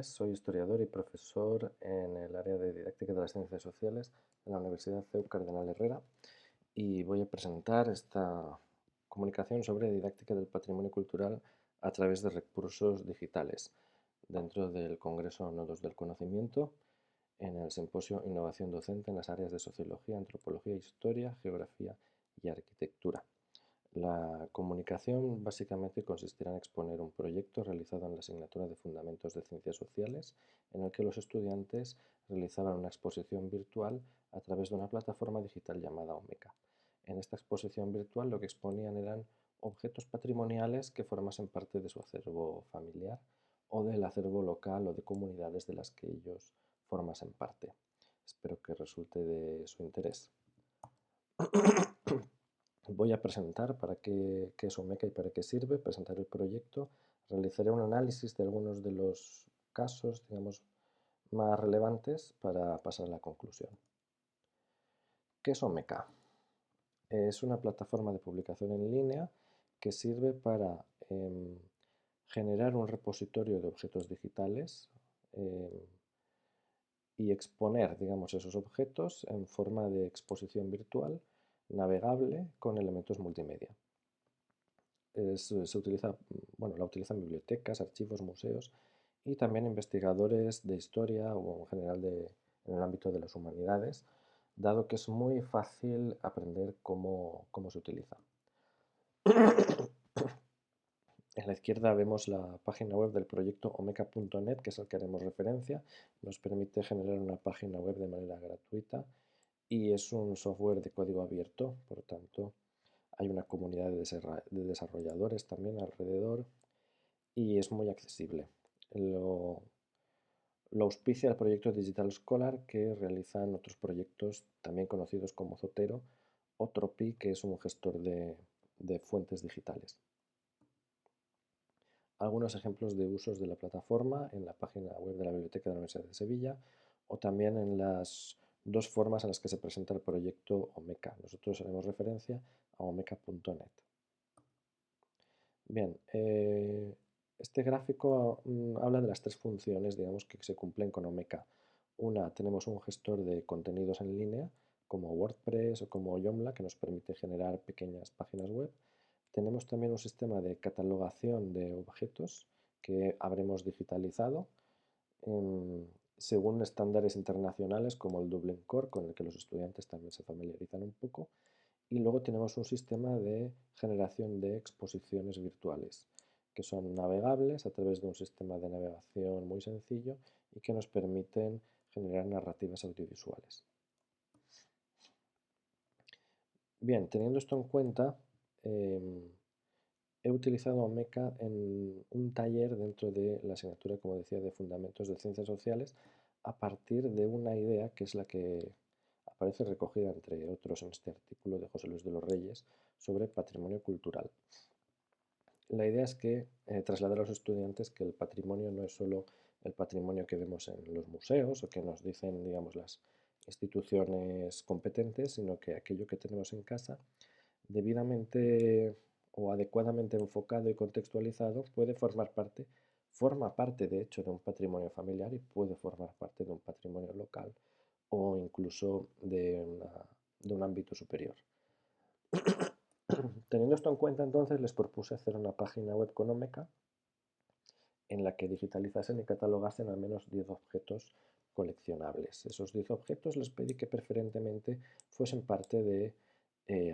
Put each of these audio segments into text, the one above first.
Soy historiador y profesor en el área de didáctica de las ciencias sociales en la Universidad CEU Cardenal Herrera y voy a presentar esta comunicación sobre didáctica del patrimonio cultural a través de recursos digitales dentro del Congreso Nodos del Conocimiento en el simposio Innovación Docente en las áreas de Sociología, Antropología, Historia, Geografía y Arquitectura. La comunicación básicamente consistirá en exponer un proyecto realizado en la asignatura de Fundamentos de Ciencias Sociales, en el que los estudiantes realizaban una exposición virtual a través de una plataforma digital llamada Omeca. En esta exposición virtual lo que exponían eran objetos patrimoniales que formasen parte de su acervo familiar o del acervo local o de comunidades de las que ellos formasen parte. Espero que resulte de su interés. Voy a presentar para qué es Omeca y para qué sirve, presentar el proyecto, realizaré un análisis de algunos de los casos, digamos, más relevantes para pasar a la conclusión. ¿Qué es Omeca? Es una plataforma de publicación en línea que sirve para generar un repositorio de objetos digitales y exponer, digamos, esos objetos en forma de exposición virtual navegable con elementos multimedia. La utilizan bibliotecas, archivos, museos y también investigadores de historia o en general en el ámbito de las humanidades, dado que es muy fácil aprender cómo se utiliza. En la izquierda vemos la página web del proyecto omeca.net, que es al que haremos referencia. Nos permite generar una página web de manera gratuita y es un software de código abierto, por tanto hay una comunidad de desarrolladores también alrededor y es muy accesible. Lo auspicia el proyecto Digital Scholar, que realizan otros proyectos también conocidos como Zotero o Tropi, que es un gestor de fuentes digitales. Algunos ejemplos de usos de la plataforma en la página web de la Biblioteca de la Universidad de Sevilla o también en las dos formas en las que se presenta el proyecto Omeca. Nosotros haremos referencia a omeca.net. Bien, este gráfico habla de las tres funciones, digamos, que se cumplen con Omeca. Una, tenemos un gestor de contenidos en línea, como WordPress o como Joomla, que nos permite generar pequeñas páginas web. Tenemos también un sistema de catalogación de objetos que habremos digitalizado según estándares internacionales como el Dublin Core, con el que los estudiantes también se familiarizan un poco. Y luego tenemos un sistema de generación de exposiciones virtuales, que son navegables a través de un sistema de navegación muy sencillo y que nos permiten generar narrativas audiovisuales. Bien, teniendo esto en cuenta, he utilizado Omeca en un taller dentro de la asignatura, como decía, de Fundamentos de Ciencias Sociales, a partir de una idea que es la que aparece recogida, entre otros, en este artículo de José Luis de los Reyes sobre patrimonio cultural. La idea es que trasladar a los estudiantes que el patrimonio no es solo el patrimonio que vemos en los museos o que nos dicen, digamos, las instituciones competentes, sino que aquello que tenemos en casa, debidamente o adecuadamente enfocado y contextualizado, forma parte de hecho de un patrimonio familiar y puede formar parte de un patrimonio local o incluso de un ámbito superior. Teniendo esto en cuenta, entonces les propuse hacer una página web con Omeca en la que digitalizasen y catalogasen al menos 10 objetos coleccionables. Esos 10 objetos les pedí que preferentemente fuesen parte de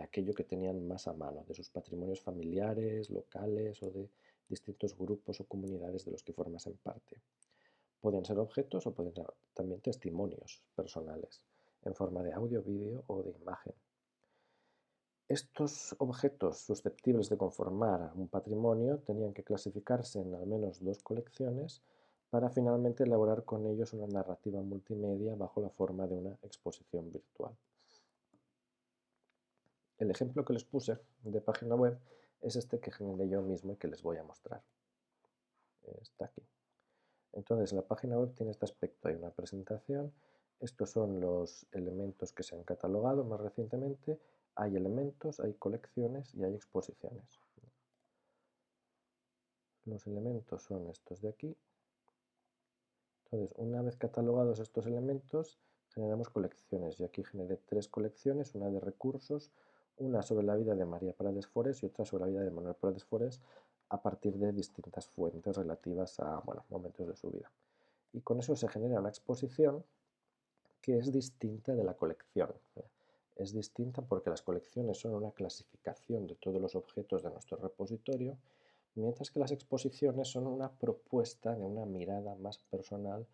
aquello que tenían más a mano, de sus patrimonios familiares, locales o de distintos grupos o comunidades de los que formasen parte. Pueden ser objetos o pueden ser también testimonios personales en forma de audio, vídeo o de imagen. Estos objetos susceptibles de conformar un patrimonio tenían que clasificarse en al menos 2 colecciones para finalmente elaborar con ellos una narrativa multimedia bajo la forma de una exposición virtual. El ejemplo que les puse de página web es este que generé yo mismo y que les voy a mostrar. Está aquí. Entonces, la página web tiene este aspecto. Hay una presentación. Estos son los elementos que se han catalogado más recientemente. Hay elementos, hay colecciones y hay exposiciones. Los elementos son estos de aquí. Entonces, una vez catalogados estos elementos, generamos colecciones. Yo aquí generé 3 colecciones, una de recursos, una sobre la vida de María Prades Forés y otra sobre la vida de Manuel Prades Forés, a partir de distintas fuentes relativas a momentos de su vida. Y con eso se genera una exposición que es distinta de la colección. Es distinta porque las colecciones son una clasificación de todos los objetos de nuestro repositorio, mientras que las exposiciones son una propuesta de una mirada más personal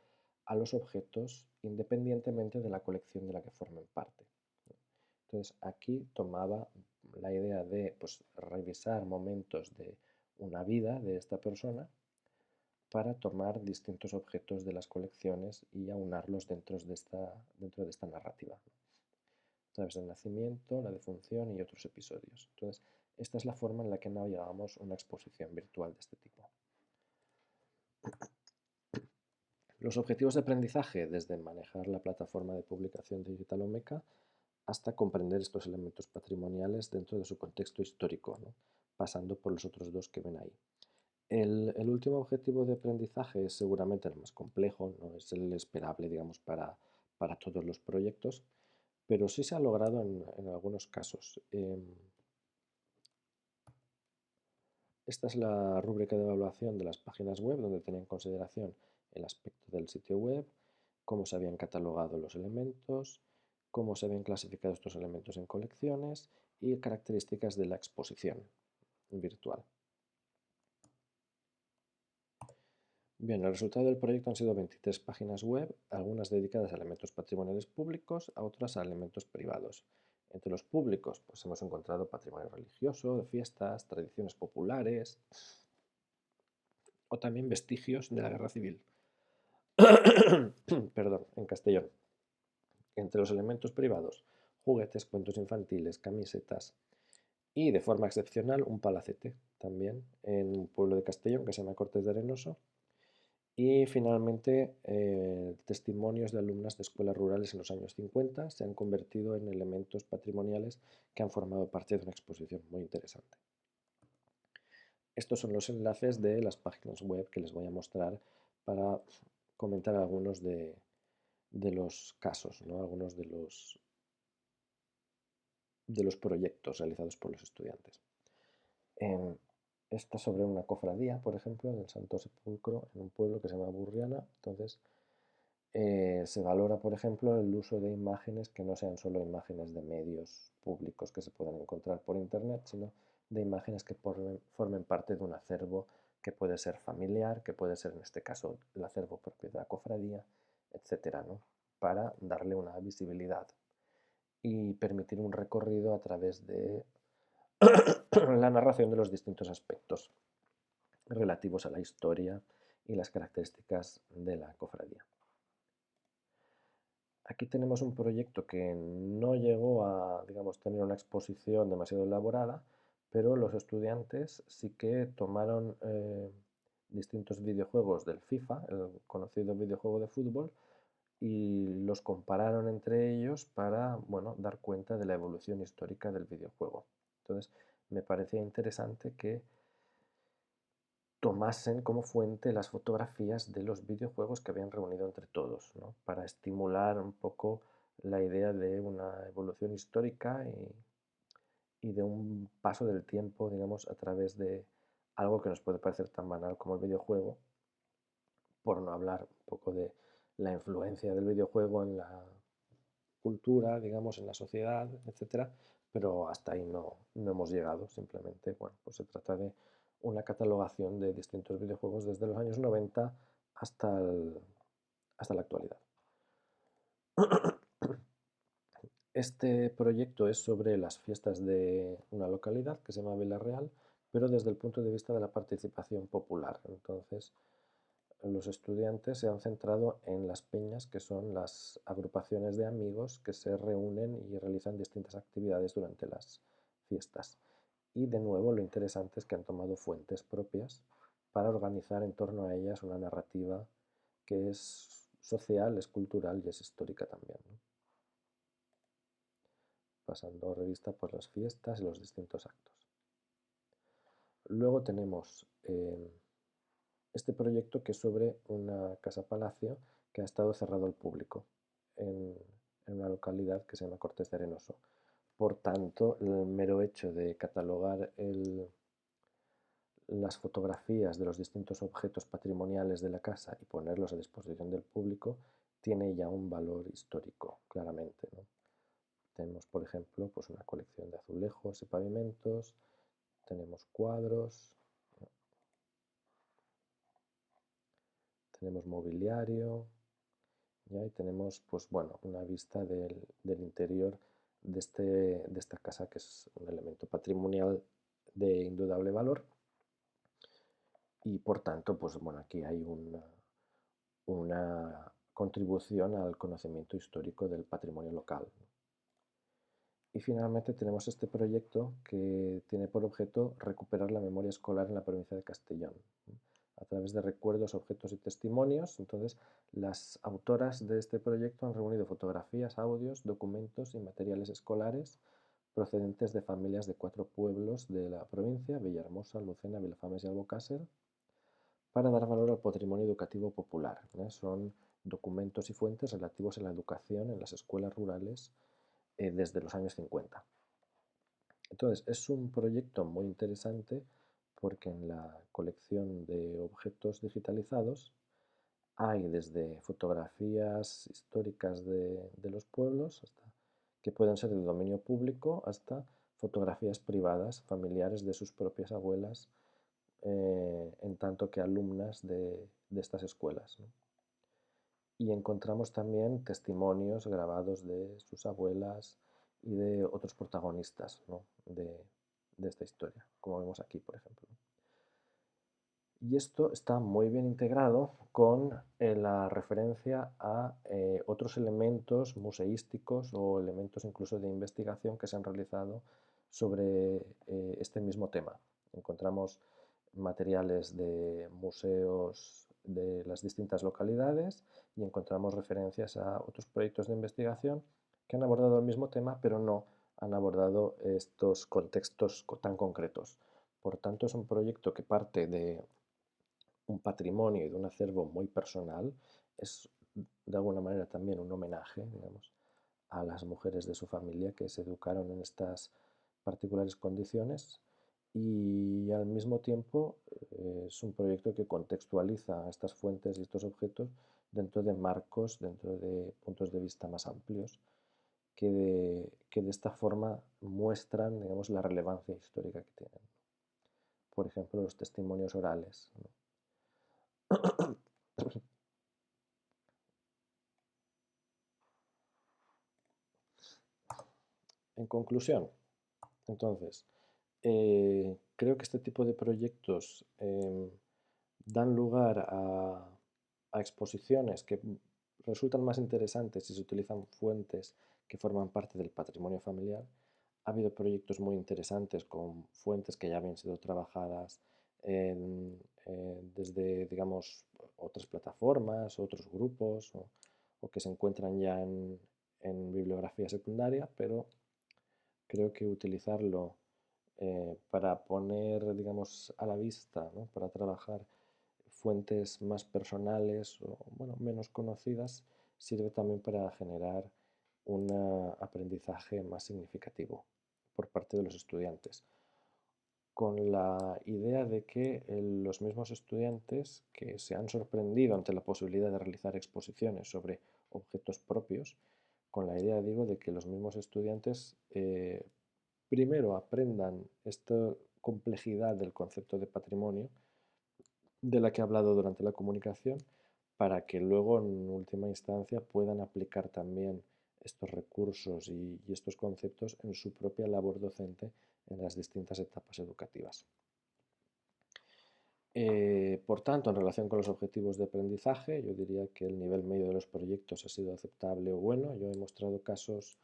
a los objetos independientemente de la colección de la que formen parte. Entonces aquí tomaba la idea de revisar momentos de una vida de esta persona para tomar distintos objetos de las colecciones y aunarlos dentro de esta narrativa, a través del nacimiento, la defunción y otros episodios. Entonces, esta es la forma en la que navegábamos una exposición virtual de este tipo. Los objetivos de aprendizaje, desde manejar la plataforma de publicación digital Omeka hasta comprender estos elementos patrimoniales dentro de su contexto histórico, ¿no? Pasando por los otros dos que ven ahí. El último objetivo de aprendizaje es seguramente el más complejo, no es el esperable, digamos, para todos los proyectos, pero sí se ha logrado en algunos casos. Esta es la rúbrica de evaluación de las páginas web, donde tenía en consideración el aspecto del sitio web, cómo se habían catalogado los elementos, cómo se habían clasificado estos elementos en colecciones y características de la exposición virtual. Bien, el resultado del proyecto han sido 23 páginas web, algunas dedicadas a elementos patrimoniales públicos, a otras a elementos privados. Entre los públicos, pues hemos encontrado patrimonio religioso, de fiestas, tradiciones populares o también vestigios de la guerra civil. Perdón, en castellano. Entre los elementos privados, juguetes, cuentos infantiles, camisetas y, de forma excepcional, un palacete también en un pueblo de Castellón que se llama Cortes de Arenoso. Y finalmente, testimonios de alumnas de escuelas rurales en los años 50 se han convertido en elementos patrimoniales que han formado parte de una exposición muy interesante. Estos son los enlaces de las páginas web que les voy a mostrar para comentar algunos de los casos, ¿no? Algunos de los proyectos realizados por los estudiantes. Esta sobre una cofradía, por ejemplo, del Santo Sepulcro en un pueblo que se llama Burriana. Entonces, se valora, por ejemplo, el uso de imágenes que no sean solo imágenes de medios públicos que se puedan encontrar por internet, sino de imágenes que formen parte de un acervo que puede ser familiar, que puede ser en este caso el acervo propio de la cofradía, etcétera, ¿no? Para darle una visibilidad y permitir un recorrido a través de la narración de los distintos aspectos relativos a la historia y las características de la cofradía. Aquí tenemos un proyecto que no llegó a, digamos, tener una exposición demasiado elaborada, pero los estudiantes sí que tomaron distintos videojuegos del FIFA, el conocido videojuego de fútbol, y los compararon entre ellos para, bueno, dar cuenta de la evolución histórica del videojuego. Entonces, me parecía interesante que tomasen como fuente las fotografías de los videojuegos que habían reunido entre todos, ¿no? Para estimular un poco la idea de una evolución histórica y de un paso del tiempo, digamos, a través de algo que nos puede parecer tan banal como el videojuego, por no hablar un poco de la influencia del videojuego en la cultura, digamos, en la sociedad, etcétera, pero hasta ahí no hemos llegado. Simplemente, bueno, pues se trata de una catalogación de distintos videojuegos desde los años 90 hasta la actualidad. Este proyecto es sobre las fiestas de una localidad que se llama Villarreal, pero desde el punto de vista de la participación popular. Entonces, los estudiantes se han centrado en las peñas, que son las agrupaciones de amigos que se reúnen y realizan distintas actividades durante las fiestas. Y de nuevo lo interesante es que han tomado fuentes propias para organizar en torno a ellas una narrativa que es social, es cultural y es histórica también, ¿no? Pasando revista por las fiestas y los distintos actos. Luego tenemos este proyecto que es sobre una casa-palacio que ha estado cerrado al público en, en una localidad que se llama Cortes de Arenoso. Por tanto, el mero hecho de catalogar las fotografías de los distintos objetos patrimoniales de la casa y ponerlos a disposición del público tiene ya un valor histórico, claramente, ¿no? Tenemos, por ejemplo, pues una colección de azulejos y pavimentos, tenemos cuadros, tenemos mobiliario, ¿ya? Y tenemos, pues bueno, una vista del interior de esta casa, que es un elemento patrimonial de indudable valor. Y por tanto, pues bueno, aquí hay una contribución al conocimiento histórico del patrimonio local. Y finalmente tenemos este proyecto que tiene por objeto recuperar la memoria escolar en la provincia de Castellón, a través de recuerdos, objetos y testimonios. Entonces, las autoras de este proyecto han reunido fotografías, audios, documentos y materiales escolares procedentes de familias de 4 pueblos de la provincia: Villahermosa, Lucena, Vilafames y Albocácer, para dar valor al patrimonio educativo popular. Son documentos y fuentes relativos a la educación en las escuelas rurales desde los años 50. Entonces, es un proyecto muy interesante porque en la colección de objetos digitalizados hay desde fotografías históricas de los pueblos, que pueden ser de dominio público, hasta fotografías privadas, familiares de sus propias abuelas, en tanto que alumnas de estas escuelas, ¿no? Y encontramos también testimonios grabados de sus abuelas y de otros protagonistas, ¿no? de esta historia, como vemos aquí, por ejemplo. Y esto está muy bien integrado con la referencia a otros elementos museísticos o elementos incluso de investigación que se han realizado sobre este mismo tema. Encontramos materiales de museos de las distintas localidades y encontramos referencias a otros proyectos de investigación que han abordado el mismo tema, pero no han abordado estos contextos tan concretos. Por tanto, es un proyecto que parte de un patrimonio y de un acervo muy personal. Es de alguna manera también un homenaje, digamos, a las mujeres de su familia que se educaron en estas particulares condiciones, y al mismo tiempo es un proyecto que contextualiza estas fuentes y estos objetos dentro de marcos, dentro de puntos de vista más amplios, que de esta forma muestran, digamos, la relevancia histórica que tienen. Por ejemplo, los testimonios orales, ¿no? En conclusión, entonces, creo que este tipo de proyectos dan lugar a exposiciones que resultan más interesantes si se utilizan fuentes que forman parte del patrimonio familiar. Ha habido proyectos muy interesantes con fuentes que ya habían sido trabajadas desde, digamos, otras plataformas, otros grupos, o que se encuentran ya en bibliografía secundaria, pero creo que utilizarlo para poner, digamos, a la vista, ¿no? Para trabajar fuentes más personales o, bueno, menos conocidas, sirve también para generar un aprendizaje más significativo por parte de los estudiantes, con la idea de que los mismos estudiantes que se han sorprendido ante la posibilidad de realizar exposiciones sobre objetos propios, con la idea, digo, de que los mismos estudiantes primero aprendan esta complejidad del concepto de patrimonio de la que he hablado durante la comunicación, para que luego en última instancia puedan aplicar también estos recursos y estos conceptos en su propia labor docente en las distintas etapas educativas. Por tanto, en relación con los objetivos de aprendizaje, yo diría que el nivel medio de los proyectos ha sido aceptable o bueno. Yo he mostrado casos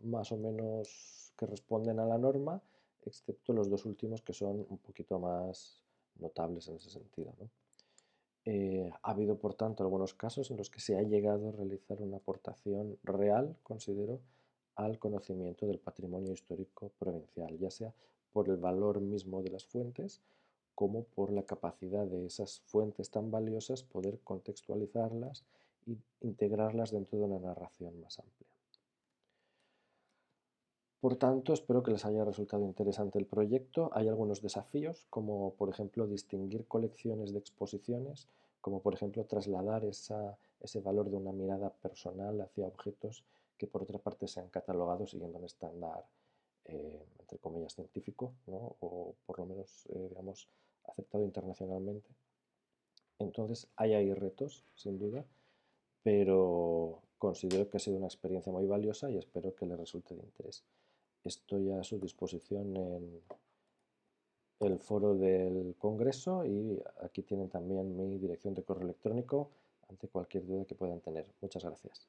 más o menos que responden a la norma, excepto los dos últimos que son un poquito más notables en ese sentido, ¿no? Ha habido, por tanto, algunos casos en los que se ha llegado a realizar una aportación real, considero, al conocimiento del patrimonio histórico provincial, ya sea por el valor mismo de las fuentes como por la capacidad de esas fuentes tan valiosas poder contextualizarlas e integrarlas dentro de una narración más amplia. Por tanto, espero que les haya resultado interesante el proyecto. Hay algunos desafíos, como por ejemplo distinguir colecciones de exposiciones, como por ejemplo trasladar ese valor de una mirada personal hacia objetos que por otra parte sean catalogados siguiendo un estándar, entre comillas, científico, ¿no? O por lo menos, digamos, aceptado internacionalmente. Entonces, hay ahí retos, sin duda, pero considero que ha sido una experiencia muy valiosa y espero que les resulte de interés. Estoy a su disposición en el foro del Congreso y aquí tienen también mi dirección de correo electrónico ante cualquier duda que puedan tener. Muchas gracias.